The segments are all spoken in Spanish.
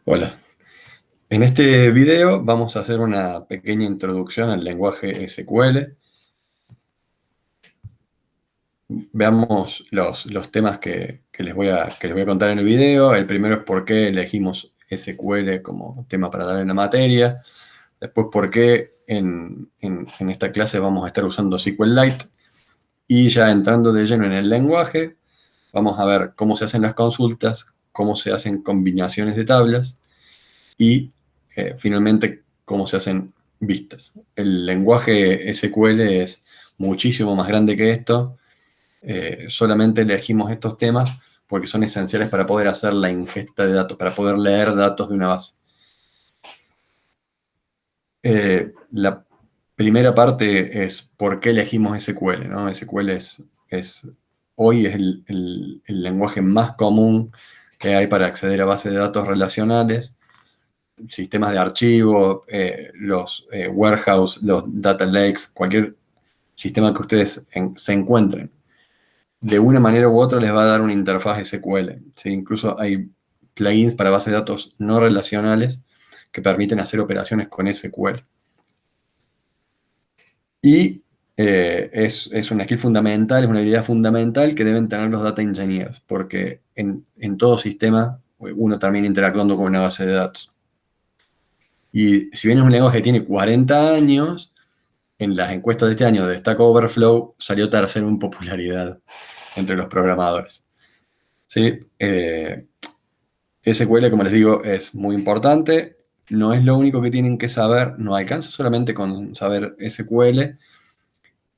Hola, en este video vamos a hacer una pequeña introducción al lenguaje SQL. Veamos los temas que les voy a contar en el video. El primero es por qué elegimos SQL como tema para dar en la materia. Después, por qué en esta clase vamos a estar usando SQLite. Y ya entrando de lleno en el lenguaje, vamos a ver cómo se hacen las consultas, cómo se hacen combinaciones de tablas y finalmente cómo se hacen vistas. El lenguaje SQL es muchísimo más grande que esto. Solamente elegimos estos temas porque son esenciales para poder hacer la ingesta de datos, para poder leer datos de una base. La primera parte es por qué elegimos SQL, ¿no? SQL hoy es el lenguaje más común que hay para acceder a bases de datos relacionales, sistemas de archivo, los warehouse, los data lakes, cualquier sistema que ustedes se encuentren. De una manera u otra les va a dar una interfaz SQL, ¿sí? Incluso hay plugins para bases de datos no relacionales que permiten hacer operaciones con SQL. Y es una skill fundamental, es una habilidad fundamental que deben tener los data engineers, porque en todo sistema uno termina interactuando con una base de datos. Y si bien es un lenguaje que tiene 40 años, en las encuestas de este año de Stack Overflow salió tercero en popularidad entre los programadores. ¿Sí? SQL, como les digo, es muy importante. No es lo único que tienen que saber. No alcanza solamente con saber SQL.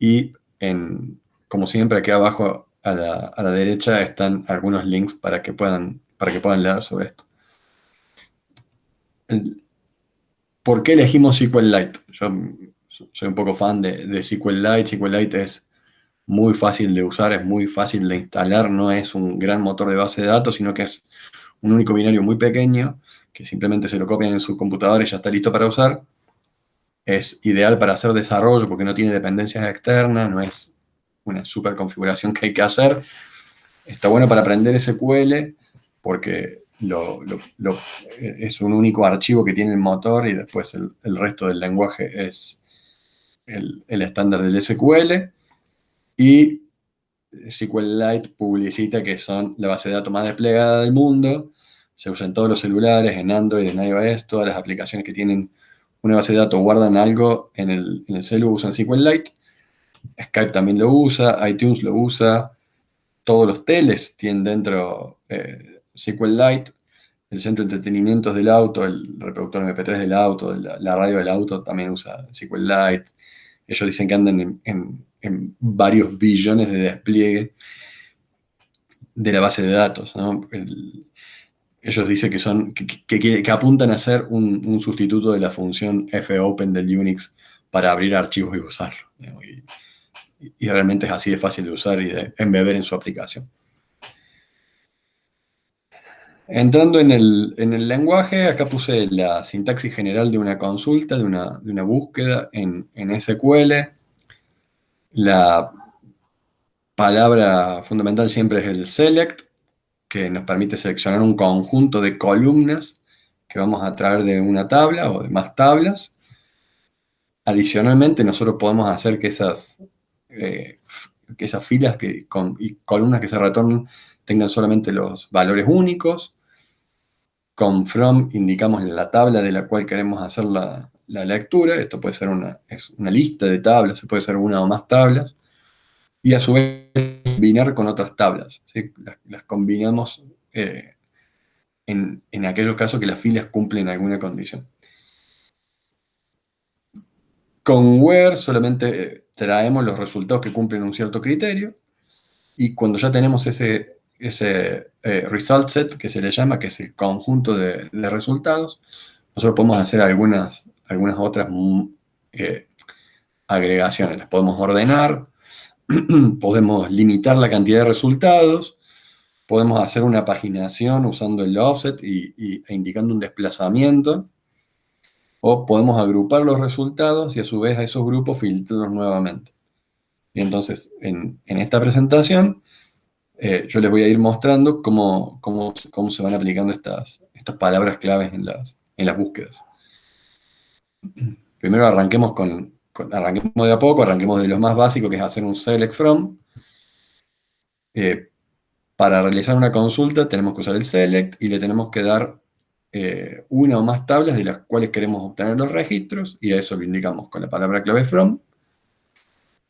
Y como siempre, aquí abajo a la derecha están algunos links para que puedan leer sobre esto. ¿Por qué elegimos SQLite? Yo soy un poco fan de SQLite. SQLite es muy fácil de usar, es muy fácil de instalar, no es un gran motor de base de datos, sino que es un único binario muy pequeño que simplemente se lo copian en su computadora y ya está listo para usar. Es ideal para hacer desarrollo porque no tiene dependencias externas, no es una super configuración que hay que hacer. Está bueno para aprender SQL porque es un único archivo que tiene el motor y después el resto del lenguaje es el estándar del SQL. Y SQLite publicita que son la base de datos más desplegada del mundo. Se usa en todos los celulares, en Android, en iOS, todas las aplicaciones que tienen una base de datos guardan algo en el celu, usan SQLite. Skype también lo usa, iTunes lo usa, todos los teles tienen dentro SQLite. El centro de entretenimientos del auto, el reproductor MP3 del auto, la radio del auto también usa SQLite. Ellos dicen que andan en varios billones de despliegue de la base de datos, ¿no? Ellos dicen que apuntan a ser un sustituto de la función fopen del Unix para abrir archivos y usarlo, ¿no? Y realmente es así de fácil de usar y de embeber en su aplicación. Entrando en el lenguaje, acá puse la sintaxis general de una consulta, de una búsqueda en SQL. La palabra fundamental siempre es el select, que nos permite seleccionar un conjunto de columnas que vamos a traer de una tabla o de más tablas. Adicionalmente, nosotros podemos hacer que esas filas y columnas que se retornen tengan solamente los valores únicos. Con from indicamos la tabla de la cual queremos hacer la lectura. Esto puede ser es una lista de tablas, puede ser una o más tablas. Y a su vez combinar con otras tablas, ¿sí? Las combinamos en aquellos casos que las filas cumplen alguna condición. Con where solamente traemos los resultados que cumplen un cierto criterio, y cuando ya tenemos ese result set, que se le llama, que es el conjunto de resultados, nosotros podemos hacer algunas otras agregaciones. Las podemos ordenar, podemos limitar la cantidad de resultados, podemos hacer una paginación usando el offset e indicando un desplazamiento, o podemos agrupar los resultados y a su vez a esos grupos filtrarlos nuevamente. Y entonces, en esta presentación, yo les voy a ir mostrando cómo se van aplicando estas palabras claves en las búsquedas. Primero arranquemos de a poco, arranquemos de lo más básico, que es hacer un select from. Para realizar una consulta tenemos que usar el select y le tenemos que dar una o más tablas de las cuales queremos obtener los registros, y a eso lo indicamos con la palabra clave from.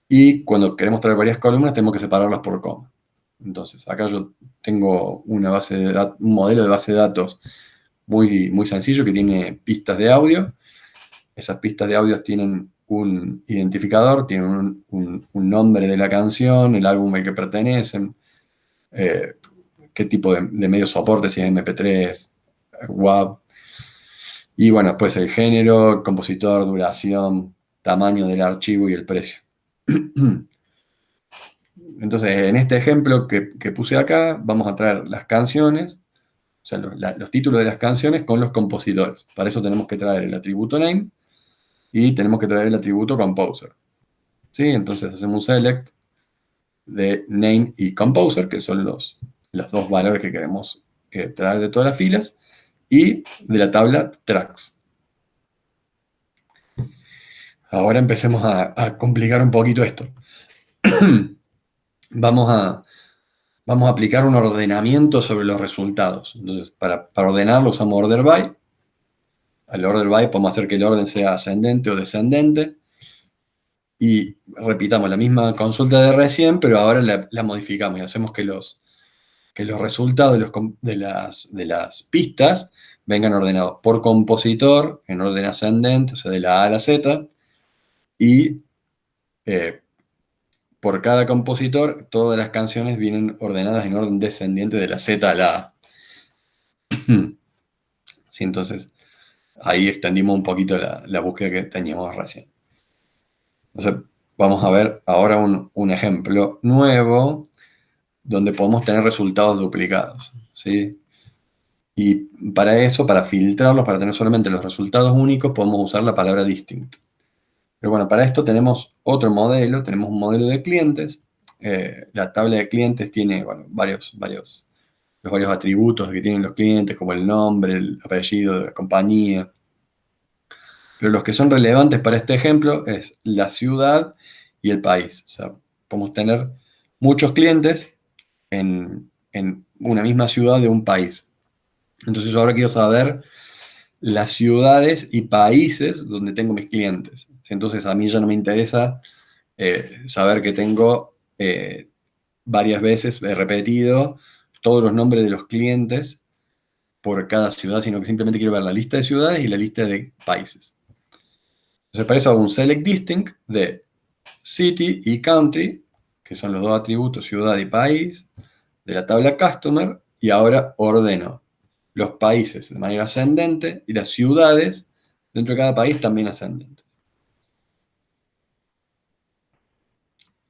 Y cuando queremos traer varias columnas tenemos que separarlas por coma. Entonces, acá yo tengo un modelo de base de datos muy, muy sencillo que tiene pistas de audio. Esas pistas de audio tienen un identificador, tienen un nombre de la canción, el álbum al que pertenecen, eh, qué tipo de medio soporte, si es MP3, WAV. Y bueno, pues el género, compositor, duración, tamaño del archivo y el precio. Entonces, en este ejemplo que puse acá, vamos a traer las canciones, o sea, los títulos de las canciones con los compositores. Para eso tenemos que traer el atributo name y tenemos que traer el atributo composer. ¿Sí? Entonces hacemos un select de name y composer, que son los dos valores que queremos traer de todas las filas, y de la tabla tracks. Ahora empecemos a complicar un poquito esto. Vamos a aplicar un ordenamiento sobre los resultados. Entonces, para ordenarlo usamos order by. Al order by podemos hacer que el orden sea ascendente o descendente. Y repitamos la misma consulta de recién, pero ahora la modificamos y hacemos que los resultados de las pistas vengan ordenados por compositor, en orden ascendente, o sea, de la A a la Z, y por cada compositor, todas las canciones vienen ordenadas en orden descendiente de la Z a la A. Sí, entonces, ahí extendimos un poquito la búsqueda que teníamos recién. Entonces, vamos a ver ahora un ejemplo nuevo donde podemos tener resultados duplicados, ¿sí? Y para eso, para filtrarlos, para tener solamente los resultados únicos, podemos usar la palabra distinct. Pero bueno, para esto tenemos otro modelo, tenemos un modelo de clientes. La tabla de clientes tiene, bueno, los varios atributos que tienen los clientes, como el nombre, el apellido de la compañía. Pero los que son relevantes para este ejemplo es la ciudad y el país. O sea, podemos tener muchos clientes en una misma ciudad de un país. Entonces yo ahora quiero saber las ciudades y países donde tengo mis clientes. Entonces a mí ya no me interesa saber que tengo varias veces repetido todos los nombres de los clientes por cada ciudad, sino que simplemente quiero ver la lista de ciudades y la lista de países. Entonces para eso hago un select distinct de city y country, que son los dos atributos, ciudad y país, de la tabla customer, y ahora ordeno los países de manera ascendente y las ciudades dentro de cada país también ascendente.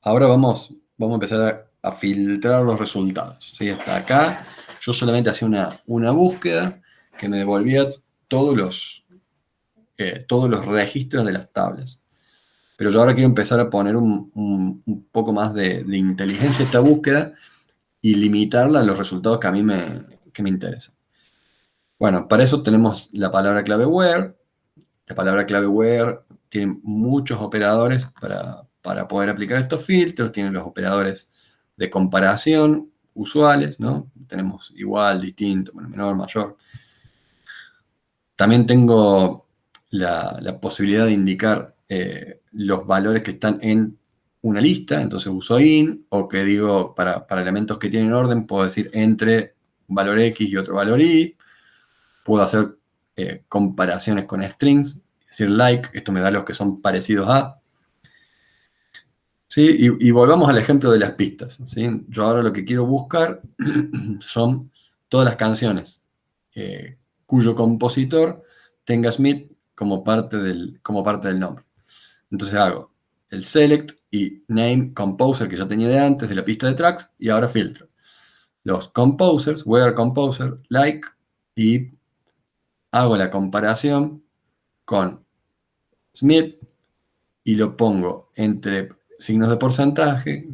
Ahora vamos a empezar a filtrar los resultados. ¿Sí? Hasta acá yo solamente hacía una búsqueda que me devolvía todos los registros de las tablas. Pero yo ahora quiero empezar a poner un poco más de inteligencia a esta búsqueda y limitarla a los resultados que a mí me interesan. Bueno, para eso tenemos la palabra clave where. La palabra clave where tiene muchos operadores para poder aplicar estos filtros. Tiene los operadores de comparación usuales, ¿no? Tenemos igual, distinto, bueno, menor, mayor. También tengo la posibilidad de indicar los valores que están en una lista, entonces uso in, o que digo, para elementos que tienen orden, puedo decir entre un valor X y otro valor Y. Puedo hacer comparaciones con strings, es decir, like, esto me da los que son parecidos a. ¿Sí? Y volvamos al ejemplo de las pistas. ¿Sí? Yo ahora lo que quiero buscar son todas las canciones cuyo compositor tenga Smith como parte del nombre. Entonces hago el select y name composer que ya tenía de antes de la pista de tracks, y ahora filtro los composers, where composer, like, y hago la comparación con Smith y lo pongo entre signos de porcentaje,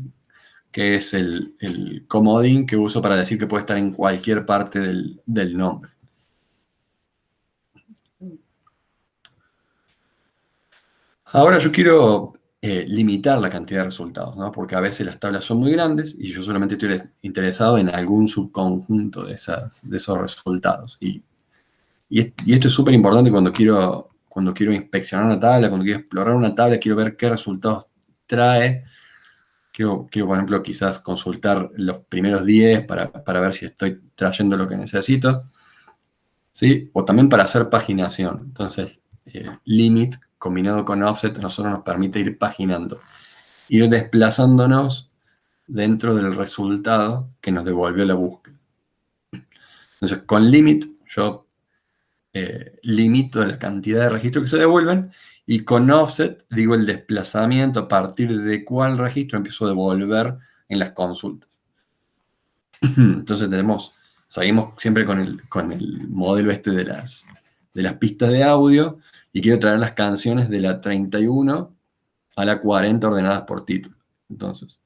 que es el comodín que uso para decir que puede estar en cualquier parte del nombre. Ahora yo quiero limitar la cantidad de resultados, ¿no? Porque a veces las tablas son muy grandes y yo solamente estoy interesado en algún subconjunto de esos resultados. Y esto es súper importante cuando quiero inspeccionar una tabla, cuando quiero explorar una tabla, quiero ver qué resultados trae. Quiero, por ejemplo, quizás consultar los primeros 10 para ver si estoy trayendo lo que necesito, ¿sí? O también para hacer paginación. Entonces, limit combinado con offset a nosotros nos permite ir paginando, ir desplazándonos dentro del resultado que nos devolvió la búsqueda. Entonces, con limit yo limito la cantidad de registros que se devuelven y con offset digo el desplazamiento a partir de cuál registro empiezo a devolver en las consultas. Entonces seguimos siempre con el modelo este de las pistas de audio y quiero traer las canciones de la 31 a la 40 ordenadas por título. Entonces,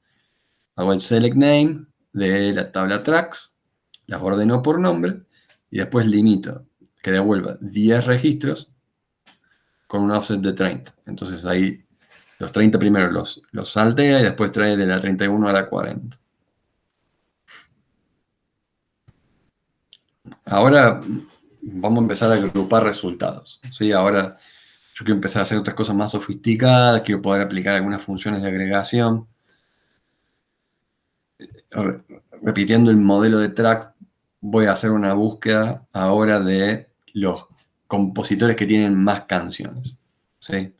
hago el select name de la tabla tracks, las ordeno por nombre y después limito que devuelva 10 registros con un offset de 30. Entonces ahí los 30 primero los saltea y después trae de la 31 a la 40. Ahora vamos a empezar a agrupar resultados, ¿sí? Ahora yo quiero empezar a hacer otras cosas más sofisticadas, quiero poder aplicar algunas funciones de agregación. Repitiendo el modelo de track, voy a hacer una búsqueda ahora de los compositores que tienen más canciones, ¿sí?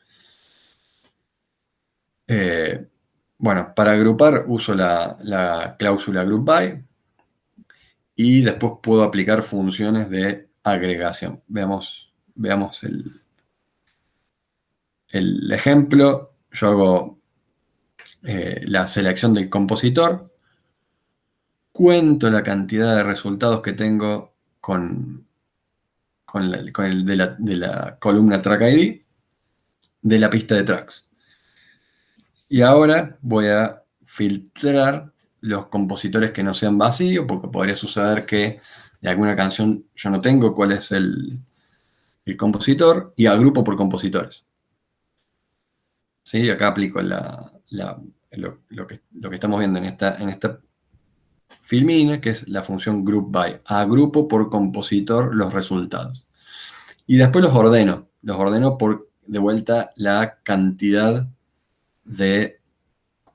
Bueno, para agrupar uso la cláusula group by y después puedo aplicar funciones de agregación. Veamos el ejemplo. Yo hago la selección del compositor, cuento la cantidad de resultados que tengo con el de la columna track ID de la pista de tracks. Y ahora voy a filtrar los compositores que no sean vacíos, porque podría suceder que de alguna canción yo no tengo cuál es el compositor, y agrupo por compositores. ¿Sí? Acá aplico lo que estamos viendo en esta filmina, que es la función group by. Agrupo por compositor los resultados. Y después los ordeno por, de vuelta, la cantidad de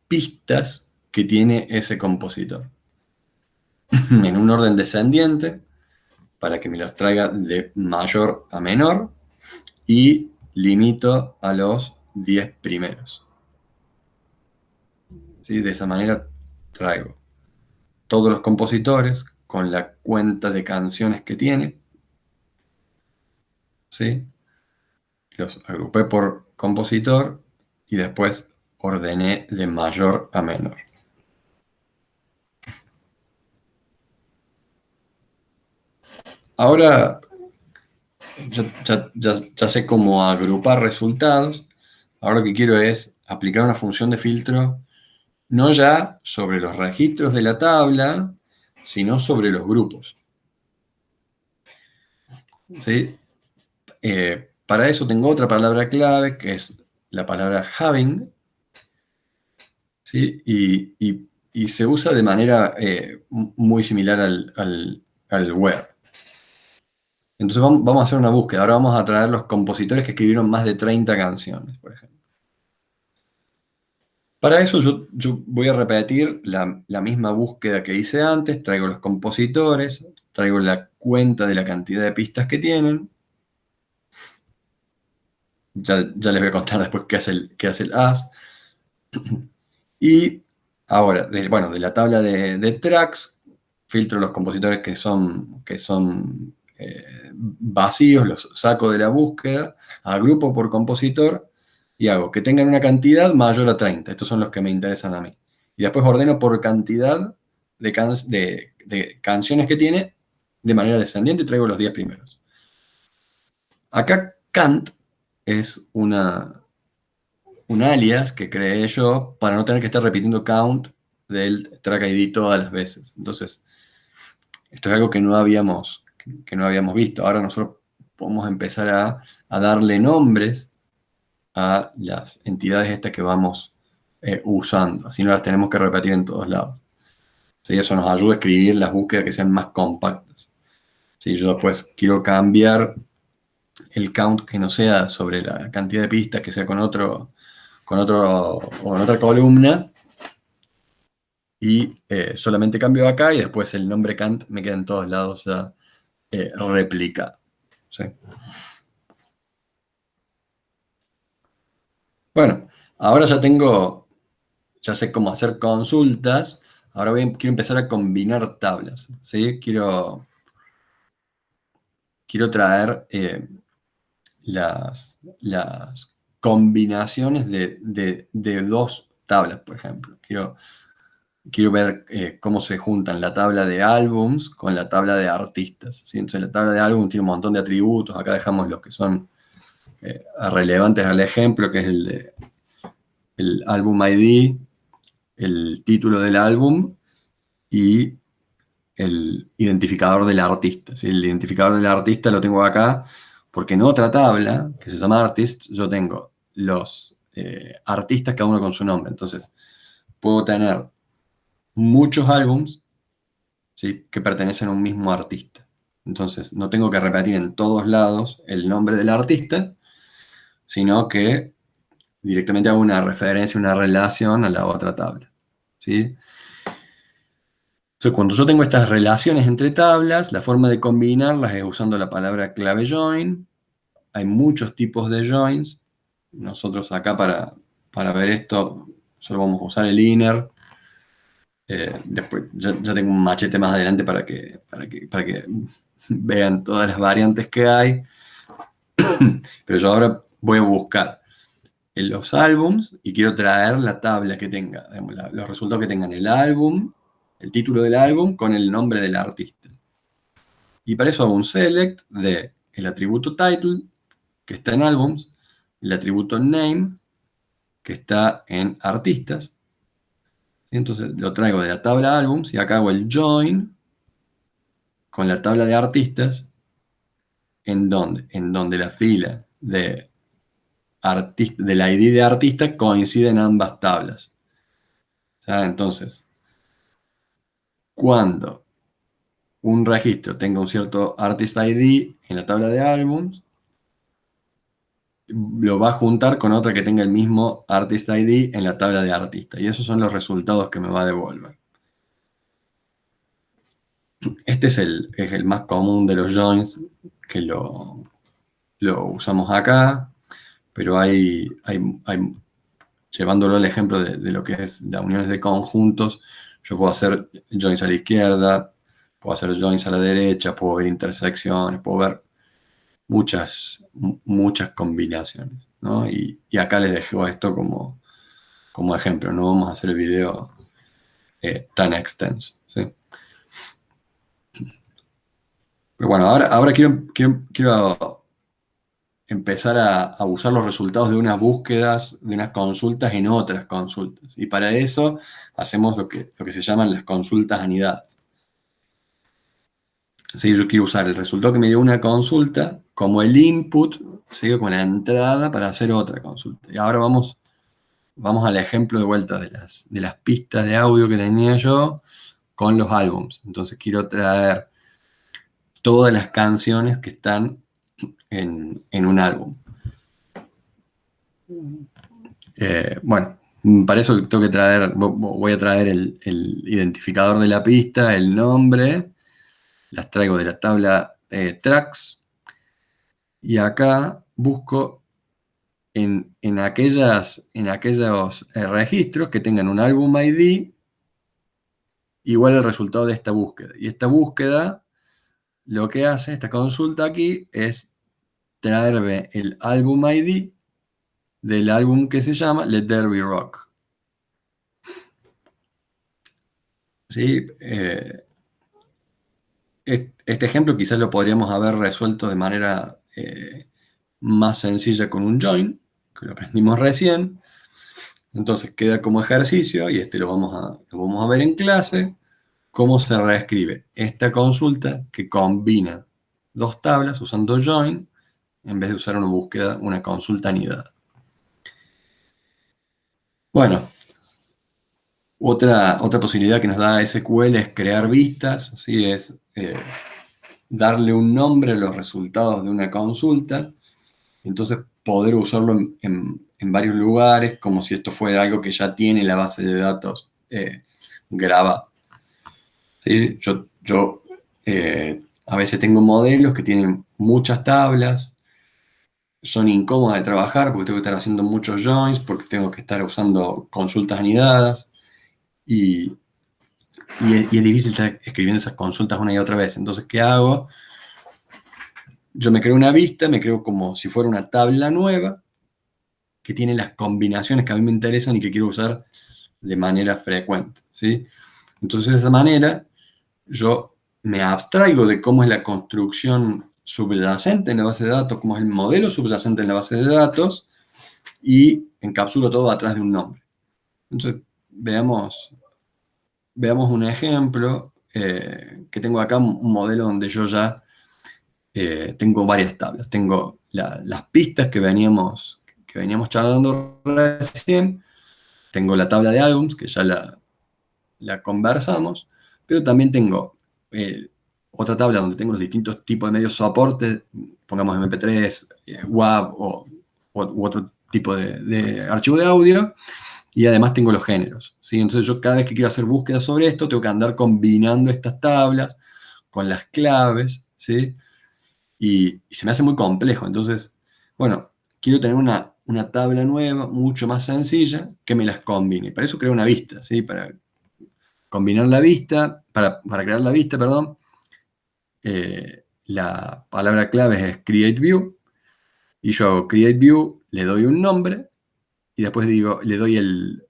pistas que tiene ese compositor. En un orden descendiente, para que me los traiga de mayor a menor, y limito a los 10 primeros. ¿Sí? De esa manera traigo todos los compositores con la cuenta de canciones que tiene, ¿sí? Los agrupé por compositor y después ordené de mayor a menor. Ahora ya sé cómo agrupar resultados. Ahora lo que quiero es aplicar una función de filtro no ya sobre los registros de la tabla, sino sobre los grupos. ¿Sí? Para eso tengo otra palabra clave, que es la palabra having, ¿sí? Y se usa de manera muy similar al where. Entonces vamos a hacer una búsqueda. Ahora vamos a traer los compositores que escribieron más de 30 canciones, por ejemplo. Para eso yo voy a repetir la misma búsqueda que hice antes. Traigo los compositores, traigo la cuenta de la cantidad de pistas que tienen. Ya les voy a contar después qué hace el as. Y ahora, de la tabla de tracks, filtro los compositores que son vacíos, los saco de la búsqueda, agrupo por compositor y hago que tengan una cantidad mayor a 30. Estos son los que me interesan a mí. Y después ordeno por cantidad de canciones que tiene de manera descendiente y traigo los 10 primeros. Acá Kant es un alias que creé yo para no tener que estar repitiendo count del track ID todas las veces. Entonces, esto es algo que no habíamos visto. Ahora nosotros podemos empezar a darle nombres a las entidades estas que vamos usando. Así no las tenemos que repetir en todos lados. ¿Sí? Eso nos ayuda a escribir las búsquedas que sean más compactas. Si yo después quiero cambiar el count que no sea sobre la cantidad de pistas, que sea o en otra columna, y solamente cambio acá y después el nombre count me queda en todos lados ya replicado. ¿Sí? Bueno, ahora ya sé cómo hacer consultas. Ahora quiero empezar a combinar tablas. ¿Sí? Quiero traer las combinaciones de dos tablas, por ejemplo. Quiero ver cómo se juntan la tabla de álbums con la tabla de artistas. ¿Sí? Entonces la tabla de álbum tiene un montón de atributos. Acá dejamos los que son relevantes al ejemplo, que es el álbum ID, el título del álbum y el identificador del artista. ¿Sí? El identificador del artista lo tengo acá porque en otra tabla, que se llama Artists, yo tengo los artistas cada uno con su nombre. Entonces, puedo tener muchos álbums, ¿sí?, que pertenecen a un mismo artista. Entonces, no tengo que repetir en todos lados el nombre del artista, sino que directamente hago una referencia, una relación a la otra tabla. ¿Sí? Entonces, cuando yo tengo estas relaciones entre tablas, la forma de combinarlas es usando la palabra clave join. Hay muchos tipos de joins. Nosotros acá para ver esto solo vamos a usar el inner. Después ya tengo un machete más adelante para que vean todas las variantes que hay. Pero yo ahora voy a buscar en los álbums y quiero traer la tabla que tenga, digamos, los resultados que tengan el álbum, el título del álbum con el nombre del artista. Y para eso hago un select de el atributo title, que está en álbums, el atributo name, que está en artistas. Entonces lo traigo de la tabla álbums y acá hago el join con la tabla de artistas, en donde la fila del ID de artista coincide en ambas tablas. Entonces, cuando un registro tenga un cierto artist ID en la tabla de álbums, lo va a juntar con otra que tenga el mismo artist ID en la tabla de artista. Y esos son los resultados que me va a devolver. Este es el más común de los joins, que lo usamos acá, pero llevándolo al ejemplo de lo que es las uniones de conjuntos, yo puedo hacer joins a la izquierda, puedo hacer joins a la derecha, puedo ver intersecciones, puedo ver muchas combinaciones, ¿no? Y acá les dejo esto como ejemplo, no vamos a hacer el video tan extenso, ¿sí? Pero bueno, ahora quiero empezar a usar los resultados de unas búsquedas, de unas consultas en otras consultas. Y para eso hacemos lo que se llaman las consultas anidadas. ¿Sí? Yo quiero usar el resultado que me dio una consulta como el input, ¿sí?, como la entrada para hacer otra consulta. Y ahora vamos al ejemplo de vuelta de las pistas de audio que tenía yo con los álbums. Entonces quiero traer todas las canciones que están en un álbum. Bueno, para eso voy a traer el identificador de la pista, el nombre, las traigo de la tabla tracks, y acá busco en aquellos registros que tengan un álbum ID igual al resultado de esta búsqueda. Y esta búsqueda, lo que hace, esta consulta aquí, es traerme el álbum ID del álbum que se llama Let There Be Rock. ¿Sí? Este ejemplo quizás lo podríamos haber resuelto de manera más sencilla con un join, que lo aprendimos recién. Entonces queda como ejercicio, y lo vamos a ver en clase, cómo se reescribe esta consulta que combina dos tablas usando join, en vez de usar una consulta anidada. Bueno, otra posibilidad que nos da SQL es crear vistas, ¿sí? Es darle un nombre a los resultados de una consulta, entonces poder usarlo en varios lugares, como si esto fuera algo que ya tiene la base de datos grabada. ¿Sí? Yo a veces tengo modelos que tienen muchas tablas, son incómodas de trabajar porque tengo que estar haciendo muchos joins, porque tengo que estar usando consultas anidadas, y, y es difícil estar escribiendo esas consultas una y otra vez. Entonces, ¿qué hago? Yo me creo una vista, me creo como si fuera una tabla nueva que tiene las combinaciones que a mí me interesan y que quiero usar de manera frecuente, ¿sí? Entonces, de esa manera, yo me abstraigo de cómo es la construcción subyacente en la base de datos, cómo es el modelo subyacente en la base de datos, y encapsulo todo atrás de un nombre. Entonces, veamos un ejemplo, que tengo acá un modelo donde yo ya tengo varias tablas. Tengo las pistas que veníamos charlando recién, tengo la tabla de álbums, que ya la conversamos, pero también tengo otra tabla donde tengo los distintos tipos de medios soporte, pongamos MP3, WAV u otro tipo de archivo de audio, y además tengo los géneros, ¿sí? Entonces yo cada vez que quiero hacer búsquedas sobre esto, tengo que andar combinando estas tablas con las claves, ¿sí? Y se me hace muy complejo. Entonces, bueno, quiero tener una tabla nueva, mucho más sencilla, que me las combine. Para eso creo una vista, ¿sí? Para combinar la vista, para crear la vista, perdón, la palabra clave es create view, y yo hago create view, le doy un nombre, y después le doy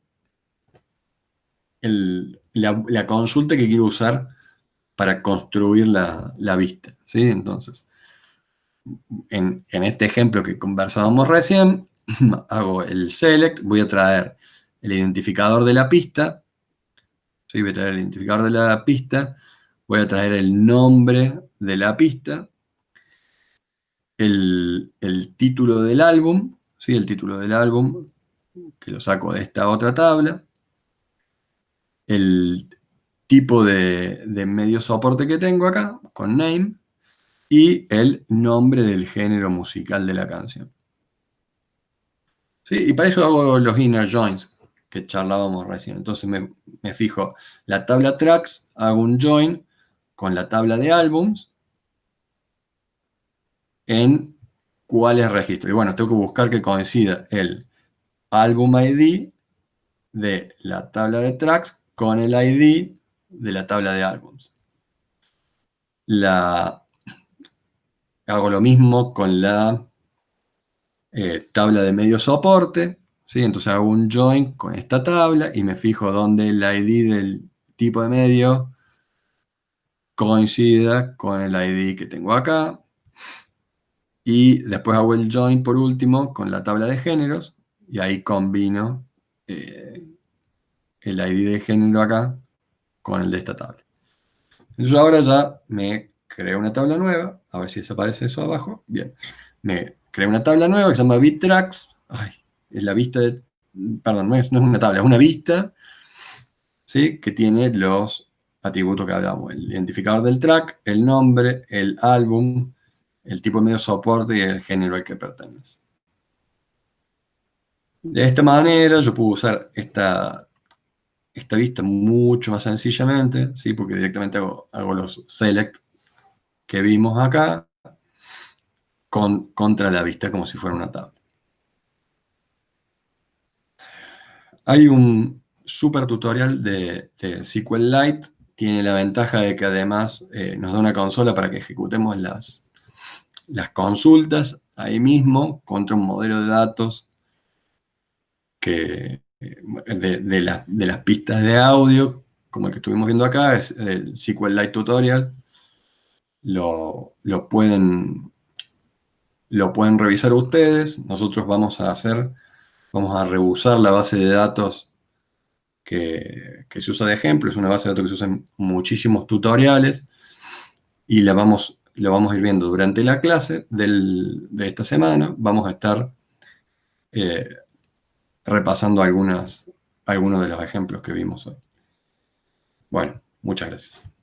la consulta que quiero usar para construir la vista, ¿sí? Entonces, en este ejemplo que conversábamos recién, hago el select, voy a traer el identificador de la pista, ¿sí? Voy a traer el identificador de la pista, voy a traer el nombre de la pista, el título del álbum, ¿sí? El título del álbum, que lo saco de esta otra tabla, el tipo de medio soporte que tengo acá, con name, y el nombre del género musical de la canción. ¿Sí? Y para eso hago los inner joins que charlábamos recién. Entonces me fijo la tabla tracks, hago un join con la tabla de álbums en cuáles registros. Y bueno, tengo que buscar que coincida el álbum ID de la tabla de tracks con el ID de la tabla de álbums. Hago lo mismo con la tabla de medio soporte, ¿sí? Entonces hago un join con esta tabla y me fijo dónde el ID del tipo de medio coincida con el ID que tengo acá. Y después hago el join por último con la tabla de géneros, y ahí combino el ID de género acá con el de esta tabla. Entonces ahora ya me creo una tabla nueva, a ver si desaparece eso abajo. Bien, me creo una tabla nueva que se llama BitTracks. Ay, es la vista de... Perdón, no es una tabla, es una vista, ¿sí? Que tiene los atributos que hablamos: el identificador del track, el nombre, el álbum, el tipo de medio soporte y el género al que pertenece. De esta manera yo puedo usar esta vista mucho más sencillamente, ¿sí? Porque directamente hago los select que vimos acá contra la vista como si fuera una tabla. Hay un super tutorial de SQLite, tiene la ventaja de que además nos da una consola para que ejecutemos las consultas ahí mismo contra un modelo de datos de las pistas de audio, como el que estuvimos viendo acá, es el SQLite Tutorial. Lo pueden revisar ustedes. Nosotros vamos Vamos a reusar la base de datos que se usa de ejemplo. Es una base de datos que se usa en muchísimos tutoriales y la vamos a ir viendo durante la clase de esta semana. Vamos a estar eh, repasando algunos de los ejemplos que vimos hoy. Bueno, muchas gracias.